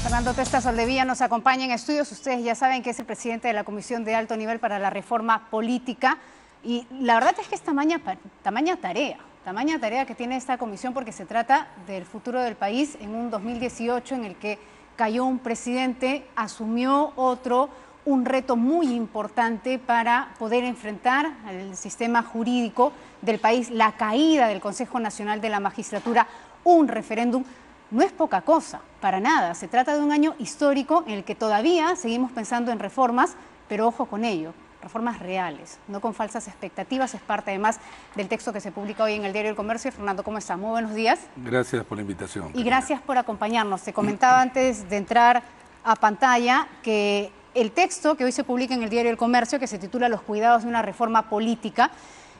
Fernando Testa Soldevilla nos acompaña en estudios. Ustedes ya saben que es el presidente de la Comisión de Alto Nivel para la Reforma Política. Y la verdad es que es tamaña tarea que tiene esta comisión, porque se trata del futuro del país en un 2018 en el que cayó un presidente, asumió otro, un reto muy importante para poder enfrentar el sistema jurídico del país, la caída del Consejo Nacional de la Magistratura, un referéndum. No es poca cosa, para nada. Se trata de un año histórico en el que todavía seguimos pensando en reformas, pero ojo con ello, reformas reales, no con falsas expectativas. Es parte además del texto que se publica hoy en el Diario El Comercio. Fernando, ¿cómo está? Muy buenos días. Gracias por la invitación. Y gracias por acompañarnos. Te comentaba antes de entrar a pantalla que el texto que hoy se publica en el Diario El Comercio, que se titula Los cuidados de una reforma política,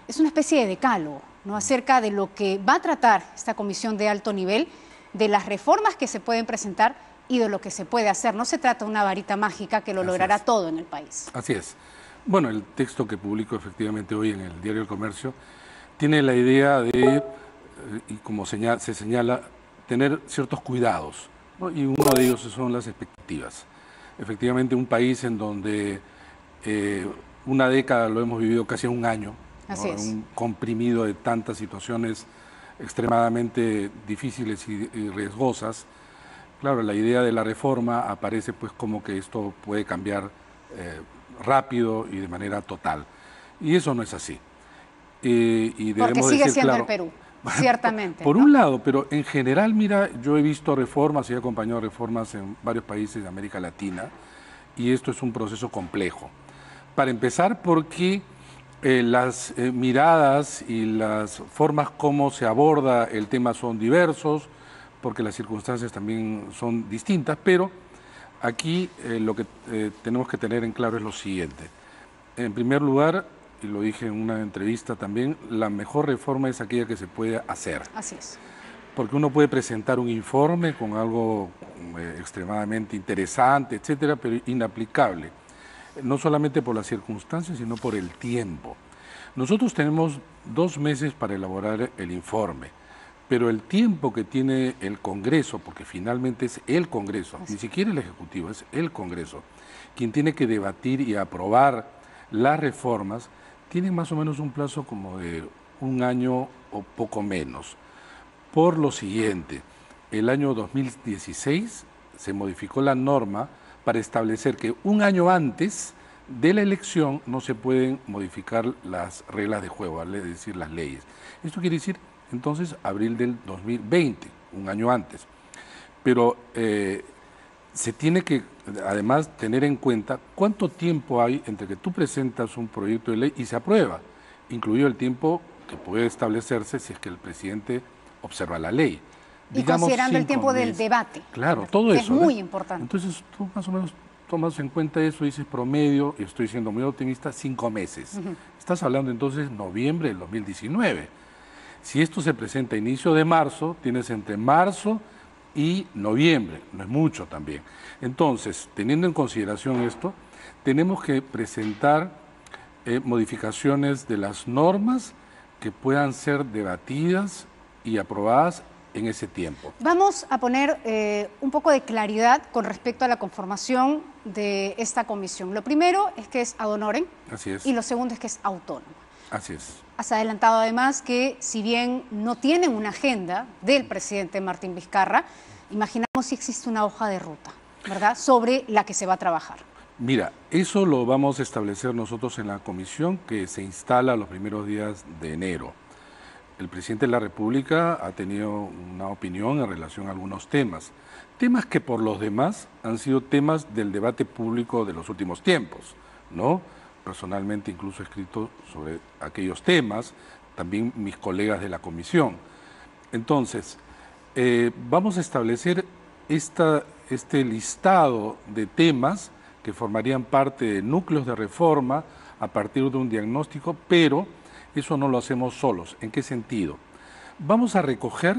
es una especie de decálogo, ¿no?, acerca de lo que va a tratar esta comisión de alto nivel, de las reformas que se pueden presentar y de lo que se puede hacer. No se trata de una varita mágica que lo logrará todo en el país. Así es. Bueno, el texto que publico efectivamente hoy en el Diario El Comercio tiene la idea de, y como se señala, tener ciertos cuidados, ¿no? Y uno de ellos son las expectativas. Efectivamente, un país en donde una década lo hemos vivido casi un año, ¿no? Así es. Un comprimido de tantas situaciones extremadamente difíciles y riesgosas. Claro, la idea de la reforma aparece pues como que esto puede cambiar rápido y de manera total. Y eso no es así. Y porque sigue decir, siendo claro, el Perú, ciertamente. Por ¿no? un lado, pero en general, mira, yo he visto reformas y he acompañado reformas en varios países de América Latina, y esto es un proceso complejo. Para empezar, porque las miradas y las formas como se aborda el tema son diversos, porque las circunstancias también son distintas, pero aquí lo que tenemos que tener en claro es lo siguiente. En primer lugar, y lo dije en una entrevista también, la mejor reforma es aquella que se puede hacer. Así es. Porque uno puede presentar un informe con algo extremadamente interesante, etcétera, pero inaplicable. No solamente por las circunstancias, sino por el tiempo. Nosotros tenemos 2 meses para elaborar el informe, pero el tiempo que tiene el Congreso, porque finalmente es el Congreso, ni siquiera el Ejecutivo, es el Congreso, quien tiene que debatir y aprobar las reformas, tiene más o menos un plazo como de 1 año o poco menos. Por lo siguiente, el año 2016 se modificó la norma para establecer que 1 año antes de la elección no se pueden modificar las reglas de juego, es decir, las leyes. Esto quiere decir, entonces, abril del 2020, 1 año antes. Pero se tiene que, además, tener en cuenta cuánto tiempo hay entre que tú presentas un proyecto de ley y se aprueba, incluido el tiempo que puede establecerse si es que el presidente observa la ley. Y considerando el tiempo del debate. Claro, todo eso. Es muy importante. Entonces, tú más o menos tomas en cuenta eso, dices promedio, y estoy siendo muy optimista, 5 meses. Estás hablando entonces noviembre del 2019. Si esto se presenta a inicio de marzo, tienes entre marzo y noviembre, no es mucho también. Entonces, teniendo en consideración esto, tenemos que presentar modificaciones de las normas que puedan ser debatidas y aprobadas en ese tiempo. Vamos a poner un poco de claridad con respecto a la conformación de esta comisión. Lo primero es que es ad honorem. Así es. Y lo segundo es que es autónoma. Así es. Has adelantado además que si bien no tienen una agenda del presidente Martín Vizcarra, imaginamos si existe una hoja de ruta, ¿verdad?, sobre la que se va a trabajar. Mira, eso lo vamos a establecer nosotros en la comisión que se instala los primeros días de enero. El presidente de la República ha tenido una opinión en relación a algunos temas que por los demás han sido temas del debate público de los últimos tiempos, ¿no? Personalmente incluso he escrito sobre aquellos temas, también mis colegas de la comisión. Entonces, vamos a establecer este listado de temas que formarían parte de núcleos de reforma a partir de un diagnóstico, pero eso no lo hacemos solos. ¿En qué sentido? Vamos a recoger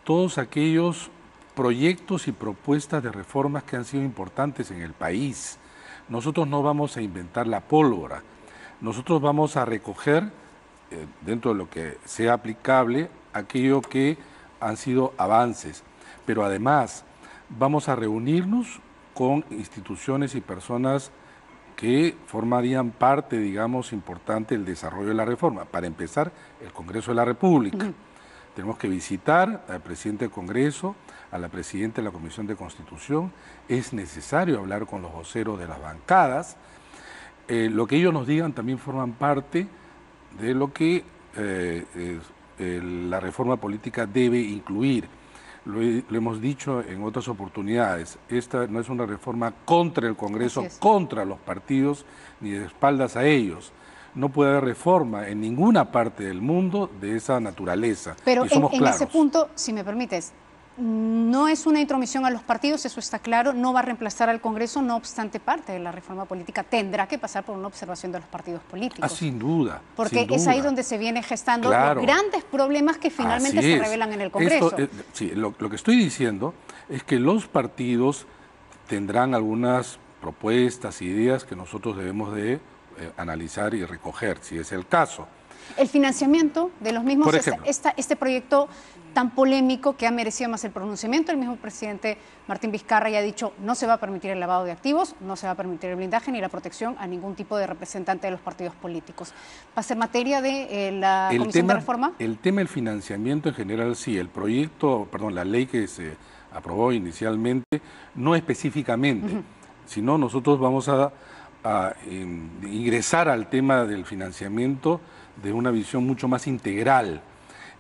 todos aquellos proyectos y propuestas de reformas que han sido importantes en el país. Nosotros no vamos a inventar la pólvora. Nosotros vamos a recoger, dentro de lo que sea aplicable, aquello que han sido avances. Pero además vamos a reunirnos con instituciones y personas que formarían parte, digamos, importante del desarrollo de la reforma. Para empezar, el Congreso de la República. Tenemos que visitar al presidente del Congreso, a la presidenta de la Comisión de Constitución. Es necesario hablar con los voceros de las bancadas. Lo que ellos nos digan también forman parte de lo que la reforma política debe incluir. Lo hemos dicho en otras oportunidades, esta no es una reforma contra el Congreso, contra los partidos, ni de espaldas a ellos. No puede haber reforma en ninguna parte del mundo de esa naturaleza. Pero en ese punto, si me permites, no es una intromisión a los partidos, eso está claro, no va a reemplazar al Congreso, no obstante parte de la reforma política tendrá que pasar por una observación de los partidos políticos. Sin duda. Porque sin duda. Es ahí donde se viene gestando los grandes problemas que finalmente se revelan en el Congreso. Lo que estoy diciendo es que los partidos tendrán algunas propuestas, ideas que nosotros debemos de analizar y recoger, si es el caso. El financiamiento de los mismos, este proyecto tan polémico que ha merecido más el pronunciamiento, el mismo presidente Martín Vizcarra ya ha dicho no se va a permitir el lavado de activos, no se va a permitir el blindaje ni la protección a ningún tipo de representante de los partidos políticos. ¿Va a ser materia de la Comisión de Reforma? El tema del financiamiento en general sí, el proyecto, perdón, la ley que se aprobó inicialmente, no específicamente, sino nosotros vamos a ingresar al tema del financiamiento de una visión mucho más integral.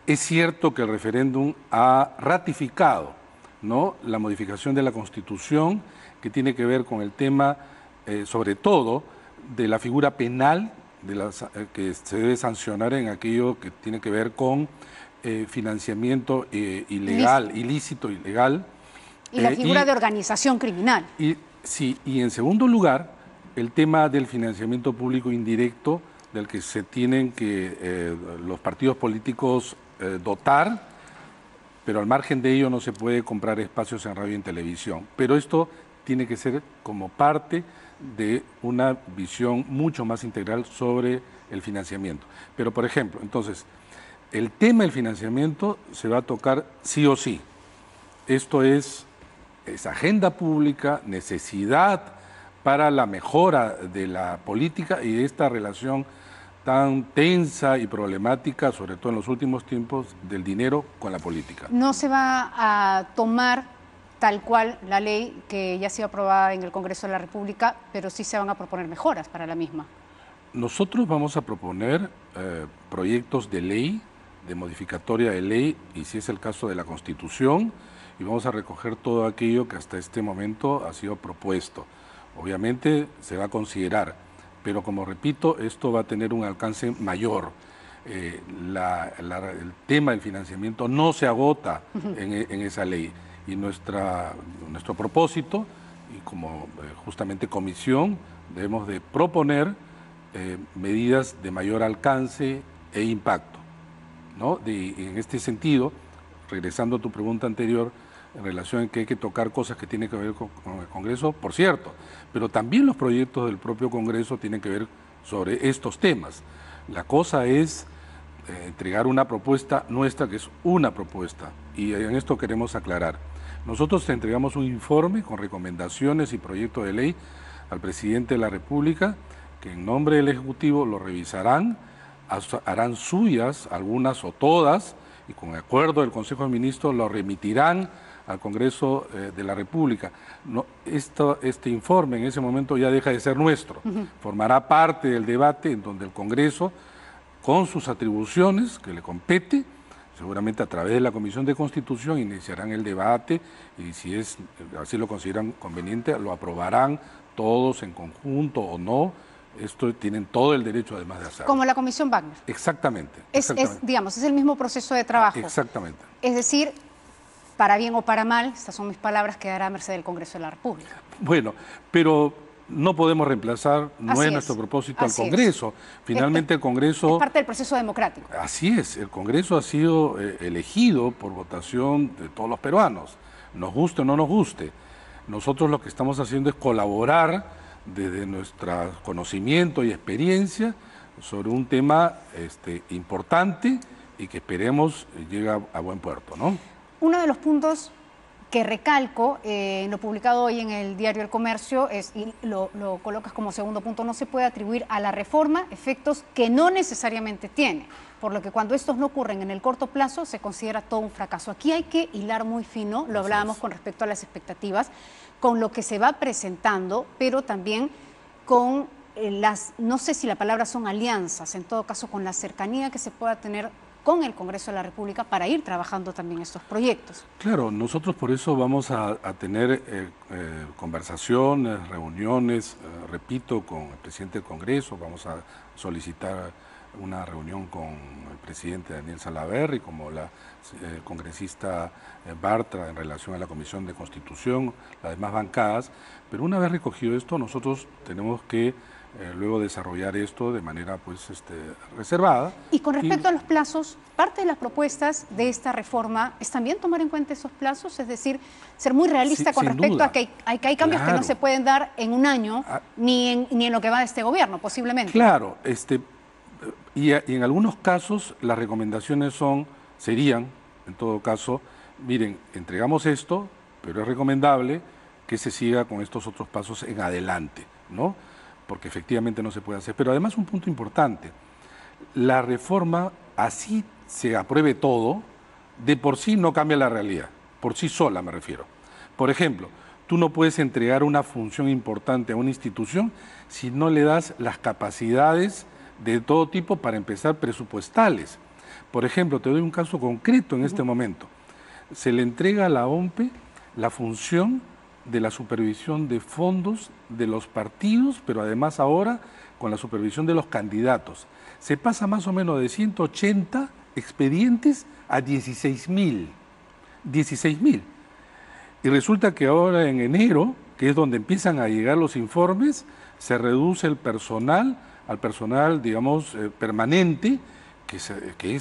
Es cierto que el referéndum ha ratificado, ¿no?, la modificación de la Constitución que tiene que ver con el tema, sobre todo, de la figura penal que se debe sancionar en aquello que tiene que ver con financiamiento ilícito, ilegal. Y la figura de organización criminal. Y en segundo lugar, el tema del financiamiento público indirecto, del que se tienen que los partidos políticos dotar, pero al margen de ello no se puede comprar espacios en radio y en televisión. Pero esto tiene que ser como parte de una visión mucho más integral sobre el financiamiento. Pero, por ejemplo, entonces, el tema del financiamiento se va a tocar sí o sí. Esto es agenda pública, necesidad para la mejora de la política y de esta relación tan tensa y problemática, sobre todo en los últimos tiempos, del dinero con la política. No se va a tomar tal cual la ley que ya ha sido aprobada en el Congreso de la República, pero sí se van a proponer mejoras para la misma. Nosotros vamos a proponer proyectos de ley, de modificatoria de ley, y si es el caso de la Constitución, y vamos a recoger todo aquello que hasta este momento ha sido propuesto. Obviamente se va a considerar, pero como repito, esto va a tener un alcance mayor. El tema del financiamiento no se agota en esa ley, y nuestro propósito, y como justamente comisión, debemos de proponer medidas de mayor alcance e impacto, ¿no? En este sentido, regresando a tu pregunta anterior, en relación a que hay que tocar cosas que tienen que ver con el Congreso, por cierto, pero también los proyectos del propio Congreso tienen que ver sobre estos temas. La cosa es entregar una propuesta nuestra, que es una propuesta, y en esto queremos aclarar. Nosotros entregamos un informe con recomendaciones y proyecto de ley al presidente de la República, que en nombre del Ejecutivo lo revisarán, harán suyas, algunas o todas, y con acuerdo del Consejo de Ministros lo remitirán al Congreso de la República. Este informe en ese momento ya deja de ser nuestro, formará parte del debate en donde el Congreso, con sus atribuciones que le compete, seguramente a través de la Comisión de Constitución, iniciarán el debate, y si así lo consideran conveniente, lo aprobarán todos en conjunto o no. Esto tienen todo el derecho además de hacerlo. Como la Comisión Wagner. Exactamente. Digamos, es el mismo proceso de trabajo. Exactamente. Es decir, para bien o para mal, estas son mis palabras, quedará a merced del Congreso de la República. Bueno, pero no podemos reemplazar, no es nuestro propósito, al Congreso. Finalmente el Congreso... Es parte del proceso democrático. Así es, el Congreso ha sido elegido por votación de todos los peruanos, nos guste o no nos guste. Nosotros lo que estamos haciendo es colaborar desde nuestro conocimiento y experiencia sobre un tema importante y que esperemos llegue a buen puerto, ¿no? Uno de los puntos que recalco, en lo publicado hoy en el diario El Comercio, y lo colocas como segundo punto, no se puede atribuir a la reforma efectos que no necesariamente tiene, por lo que cuando estos no ocurren en el corto plazo se considera todo un fracaso. Aquí hay que hilar muy fino, lo hablábamos con respecto a las expectativas, con lo que se va presentando, pero también con no sé si la palabra son alianzas, en todo caso con la cercanía que se pueda tener con el Congreso de la República para ir trabajando también estos proyectos. Claro, nosotros por eso vamos a tener conversaciones, reuniones, repito, con el presidente del Congreso, vamos a solicitar una reunión con el presidente Daniel Salaverry, como la congresista Bartra en relación a la Comisión de Constitución, las demás bancadas, pero una vez recogido esto, nosotros tenemos que luego desarrollar esto de manera pues reservada. Y con respecto a los plazos, parte de las propuestas de esta reforma es también tomar en cuenta esos plazos, es decir, ser muy realista con respecto duda. a que hay cambios que no se pueden dar en un año, ni en lo que va de este gobierno, posiblemente. Claro, y en algunos casos las recomendaciones serían, en todo caso, miren, entregamos esto, pero es recomendable que se siga con estos otros pasos en adelante, ¿no? Porque efectivamente no se puede hacer. Pero además un punto importante, la reforma, así se apruebe todo, de por sí no cambia la realidad, por sí sola me refiero. Por ejemplo, tú no puedes entregar una función importante a una institución si no le das las capacidades de todo tipo, para empezar, presupuestales. Por ejemplo, te doy un caso concreto en este momento. Se le entrega a la OMPE la función de la supervisión de fondos de los partidos, pero además ahora con la supervisión de los candidatos. Se pasa más o menos de 180 expedientes a 16.000. 16.000. Y resulta que ahora en enero, que es donde empiezan a llegar los informes, se reduce el personal al personal, digamos, permanente, que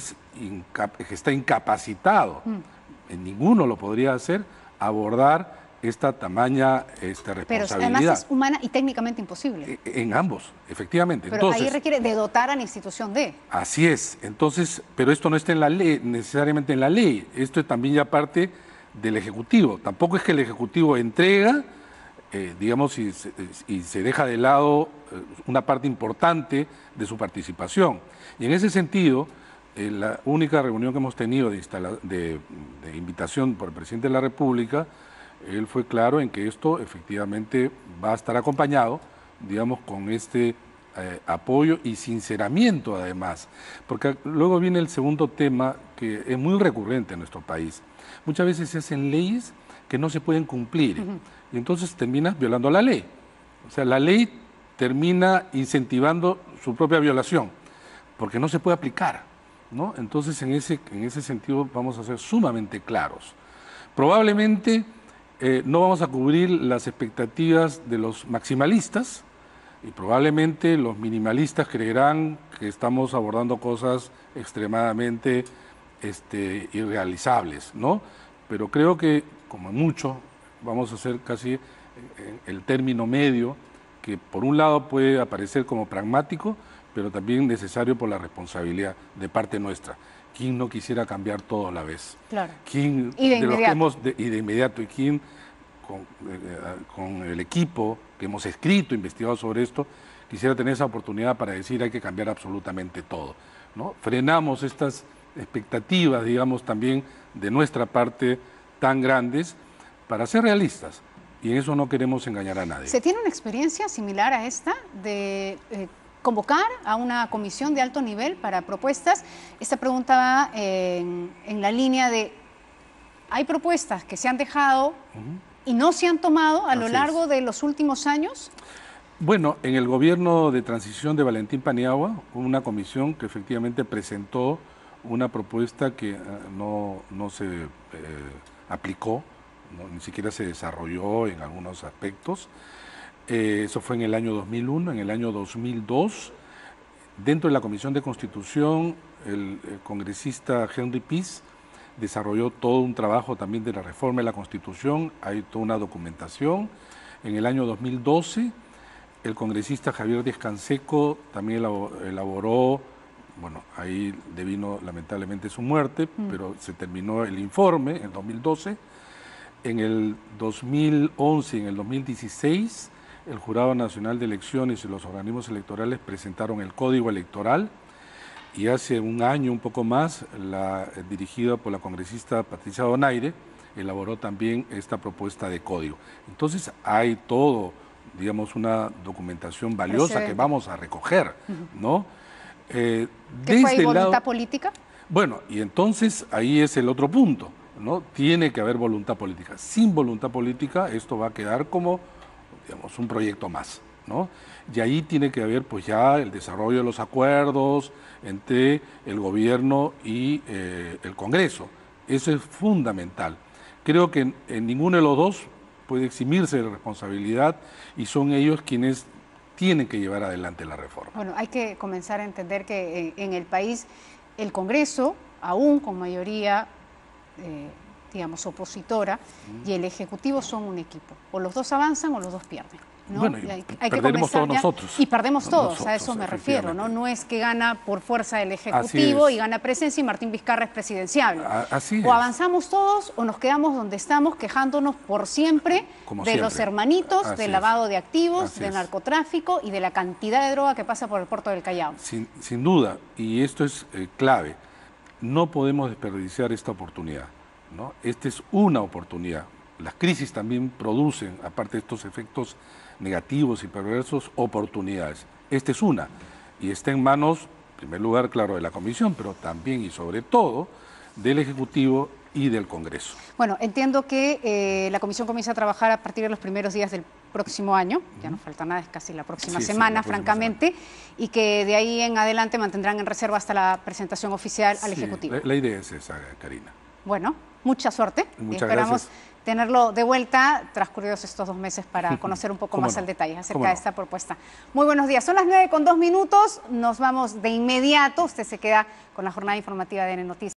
está incapacitado. Ninguno lo podría hacer, abordar esta tamaña responsabilidad. Pero además es humana y técnicamente imposible. En ambos, efectivamente. Pero entonces, ahí requiere de dotar a la institución de. Así es. Entonces, pero esto no está en la ley, necesariamente en la ley. Esto es también ya parte del Ejecutivo. Tampoco es que el Ejecutivo entrega, digamos, y se deja de lado una parte importante de su participación. Y en ese sentido, la única reunión que hemos tenido de invitación por el presidente de la República, él fue claro en que esto efectivamente va a estar acompañado, digamos, con este apoyo y sinceramiento además. Porque luego viene el segundo tema que es muy recurrente en nuestro país. Muchas veces se hacen leyes que no se pueden cumplir y entonces terminas violando la ley. O sea, la ley termina incentivando su propia violación porque no se puede aplicar, ¿no? Entonces, en ese sentido vamos a ser sumamente claros. Probablemente no vamos a cubrir las expectativas de los maximalistas y probablemente los minimalistas creerán que estamos abordando cosas extremadamente irrealizables, ¿no? Pero creo que, como mucho, vamos a hacer casi el término medio, que por un lado puede aparecer como pragmático, pero también necesario por la responsabilidad de parte nuestra. ¿Quién no quisiera cambiar todo a la vez? Claro. ¿Quién, y de inmediato. Y de inmediato. ¿Y quién, con el equipo que hemos escrito, investigado sobre esto, quisiera tener esa oportunidad para decir hay que cambiar absolutamente todo, ¿no? Frenamos estas expectativas, digamos, también de nuestra parte tan grandes para ser realistas. Y en eso no queremos engañar a nadie. ¿Se tiene una experiencia similar a esta de convocar a una comisión de alto nivel para propuestas? Esta pregunta va en la línea de, ¿hay propuestas que se han dejado y no se han tomado a lo largo de los últimos años? Bueno, en el gobierno de transición de Valentín Paniagua hubo una comisión que efectivamente presentó una propuesta que no se aplicó, ni siquiera se desarrolló en algunos aspectos. Eso fue en el año 2001, en el año 2002. Dentro de la Comisión de Constitución, el congresista Henry Pease desarrolló todo un trabajo también de la reforma de la Constitución, hay toda una documentación. En el año 2012, el congresista Javier Díaz-Canseco también elaboró, bueno, ahí devino lamentablemente su muerte, pero se terminó el informe en 2012. En el 2011 y en el 2016, el Jurado Nacional de Elecciones y los organismos electorales presentaron el Código Electoral, y hace un año, un poco más, dirigida por la congresista Patricia Donaire, elaboró también esta propuesta de código. Entonces hay todo, digamos, una documentación valiosa que vamos a recoger, ¿no? ¿Qué fue ahí, voluntad política? Bueno, y entonces ahí es el otro punto, ¿no? Tiene que haber voluntad política. Sin voluntad política esto va a quedar como, digamos, un proyecto más, ¿no? Y ahí tiene que haber pues ya el desarrollo de los acuerdos entre el gobierno y el Congreso. Eso es fundamental. Creo que en ninguno de los dos puede eximirse de responsabilidad y son ellos quienes tienen que llevar adelante la reforma. Bueno, hay que comenzar a entender que en el país el Congreso, aún con mayoría, digamos, opositora, y el Ejecutivo son un equipo. O los dos avanzan o los dos pierden, ¿no? Bueno, hay perderemos todos nosotros. Y perdemos todos, a eso me refiero, ¿no? No es que gana por fuerza el Ejecutivo y gana presencia y Martín Vizcarra es presidenciable. Así es. O avanzamos todos o nos quedamos donde estamos quejándonos por siempre los hermanitos, del lavado de activos, del narcotráfico y de la cantidad de droga que pasa por el puerto del Callao. Sin duda, y esto es clave, no podemos desperdiciar esta oportunidad, ¿no? Esta es una oportunidad. Las crisis también producen, aparte de estos efectos negativos y perversos, oportunidades. Esta es una, y está en manos, en primer lugar, claro, de la Comisión, pero también y sobre todo del Ejecutivo y del Congreso. Bueno, entiendo que la Comisión comienza a trabajar a partir de los primeros días del próximo año, ya no falta nada, es casi la próxima semana, francamente, y que de ahí en adelante mantendrán en reserva hasta la presentación oficial al Ejecutivo. La idea es esa, Karina. Bueno, mucha suerte. Muchas Esperamos gracias. Tenerlo de vuelta transcurridos estos 2 meses para conocer un poco más al detalle acerca de esta propuesta. Muy buenos días. Son las 9:02. Nos vamos de inmediato. Usted se queda con la jornada informativa de N Noticias.